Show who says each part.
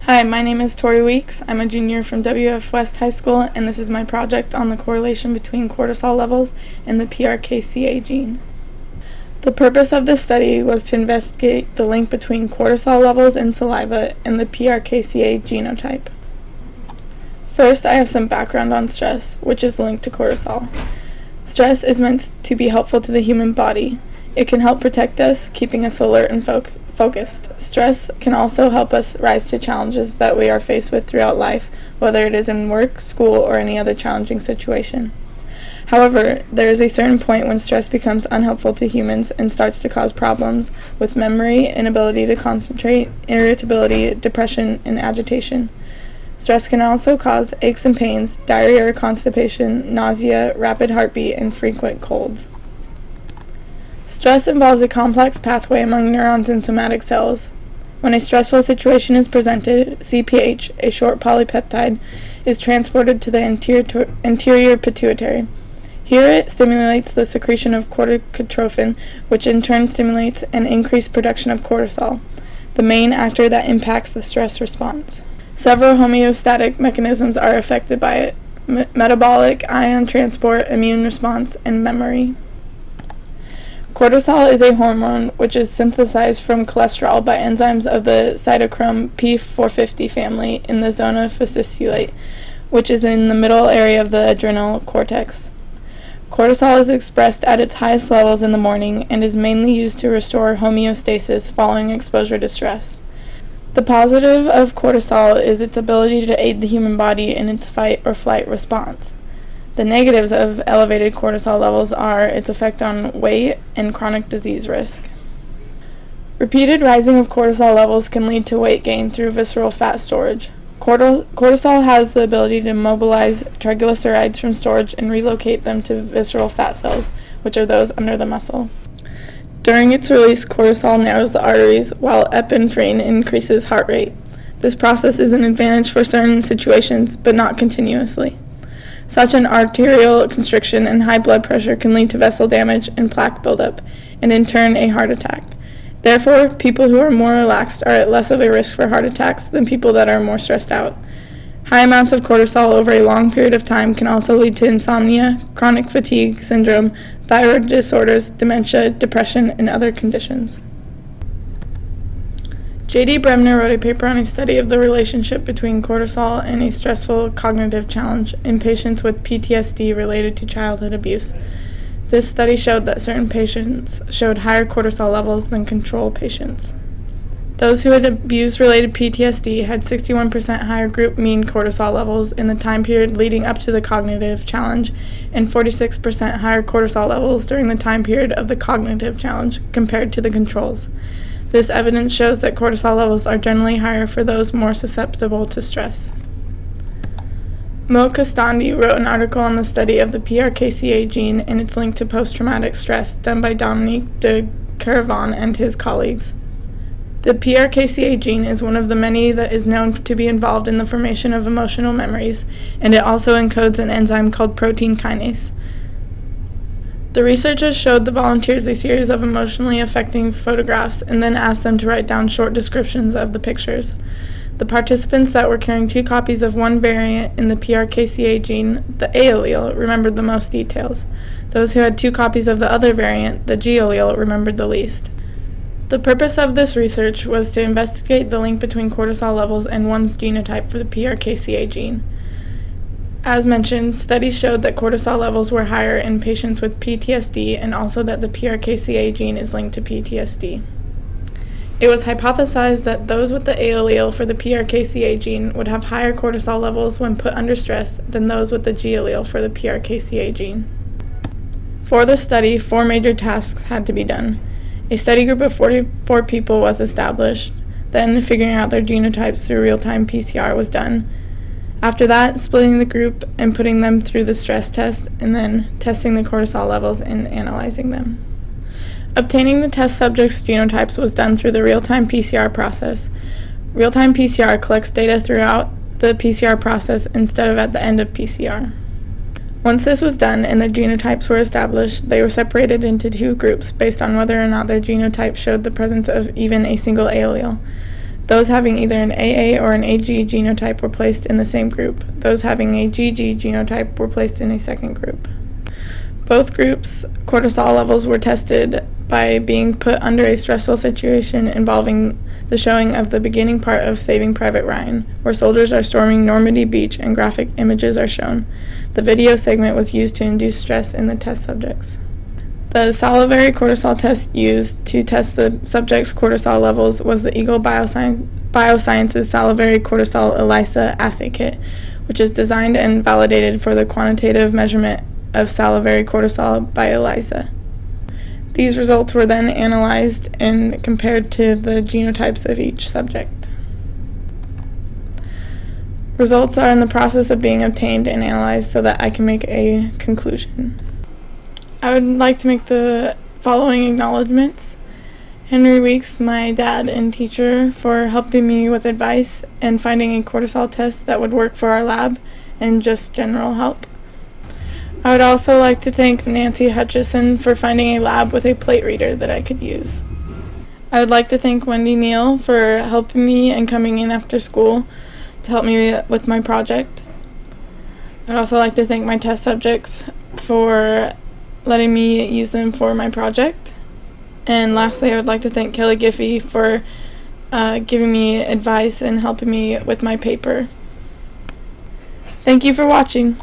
Speaker 1: Hi, my name is Tori Weeks. I'm a junior from WF West High School, and this is my project on the correlation between cortisol levels and the PRKCA gene. The purpose of this study was to investigate the link between cortisol levels in saliva and the PRKCA genotype. First, I have some background on stress, which is linked to cortisol. Stress is meant to be helpful to the human body. It can help protect us, keeping us alert and focused. Stress can also help us rise to challenges that we are faced with throughout life, whether it is in work, school, or any other challenging situation. However, there is a certain point when stress becomes unhelpful to humans and starts to cause problems with memory, inability to concentrate, irritability, depression, and agitation. Stress can also cause aches and pains, diarrhea or constipation, nausea, rapid heartbeat, and frequent colds. Stress involves a complex pathway among neurons and somatic cells. When a stressful situation is presented, CPH, a short polypeptide, is transported to the anterior pituitary. Here it stimulates the secretion of corticotrophin, which in turn stimulates an increased production of cortisol, the main actor that impacts the stress response. Several homeostatic mechanisms are affected by it: metabolic, ion transport, immune response, and memory. Cortisol is a hormone which is synthesized from cholesterol by enzymes of the cytochrome P450 family in the zona fasciculate, which is in the middle area of the adrenal cortex. Cortisol is expressed at its highest levels in the morning and is mainly used to restore homeostasis following exposure to stress. The positive of cortisol is its ability to aid the human body in its fight or flight response. The negatives of elevated cortisol levels are its effect on weight and chronic disease risk. Repeated rising of cortisol levels can lead to weight gain through visceral fat storage. Cortisol has the ability to mobilize triglycerides from storage and relocate them to visceral fat cells, which are those under the muscle. During its release, cortisol narrows the arteries, while epinephrine increases heart rate. This process is an advantage for certain situations, but not continuously. Such an arterial constriction and high blood pressure can lead to vessel damage and plaque buildup, and in turn a heart attack. Therefore, people who are more relaxed are at less of a risk for heart attacks than people that are more stressed out. High amounts of cortisol over a long period of time can also lead to insomnia, chronic fatigue syndrome, thyroid disorders, dementia, depression, and other conditions. J.D. Bremner wrote a paper on a study of the relationship between cortisol and a stressful cognitive challenge in patients with PTSD related to childhood abuse. This study showed that certain patients showed higher cortisol levels than control patients. Those who had abuse-related PTSD had 61% higher group mean cortisol levels in the time period leading up to the cognitive challenge and 46% higher cortisol levels during the time period of the cognitive challenge compared to the controls. This evidence shows that cortisol levels are generally higher for those more susceptible to stress. Mo Costandi wrote an article on the study of the PRKCA gene and its link to post-traumatic stress done by Dominique de Caravan and his colleagues. The PRKCA gene is one of the many that is known to be involved in the formation of emotional memories, and it also encodes an enzyme called protein kinase. The researchers showed the volunteers a series of emotionally affecting photographs and then asked them to write down short descriptions of the pictures. The participants that were carrying 2 copies of one variant in the PRKCA gene, the A allele, remembered the most details. Those who had 2 copies of the other variant, the G allele, remembered the least. The purpose of this research was to investigate the link between cortisol levels and one's genotype for the PRKCA gene. As mentioned, studies showed that cortisol levels were higher in patients with PTSD and also that the PRKCA gene is linked to PTSD. It was hypothesized that those with the A allele for the PRKCA gene would have higher cortisol levels when put under stress than those with the G allele for the PRKCA gene. For the study, 4 major tasks had to be done. A study group of 44 people was established. Then, figuring out their genotypes through real-time PCR was done. After that, splitting the group and putting them through the stress test, and then testing the cortisol levels and analyzing them. Obtaining the test subjects' genotypes was done through the real-time PCR process. Real-time PCR collects data throughout the PCR process instead of at the end of PCR. Once this was done and their genotypes were established, they were separated into 2 groups based on whether or not their genotype showed the presence of even a single allele. Those having either an AA or an AG genotype were placed in the same group. Those having a GG genotype were placed in a second group. Both groups' cortisol levels were tested by being put under a stressful situation involving the showing of the beginning part of Saving Private Ryan, where soldiers are storming Normandy Beach and graphic images are shown. The video segment was used to induce stress in the test subjects. The salivary cortisol test used to test the subject's cortisol levels was the Eagle Biosciences Salivary Cortisol ELISA assay kit, which is designed and validated for the quantitative measurement of salivary cortisol by ELISA. These results were then analyzed and compared to the genotypes of each subject. Results are in the process of being obtained and analyzed so that I can make a conclusion. I would like to make the following acknowledgments. Henry Weeks, my dad and teacher, for helping me with advice and finding a cortisol test that would work for our lab and just general help. I would also like to thank Nancy Hutchison for finding a lab with a plate reader that I could use. I would like to thank Wendy Neal for helping me and coming in after school to help me with my project. I'd also like to thank my test subjects for letting me use them for my project. And lastly, I would like to thank Kelly Giffey for giving me advice and helping me with my paper. Thank you for watching.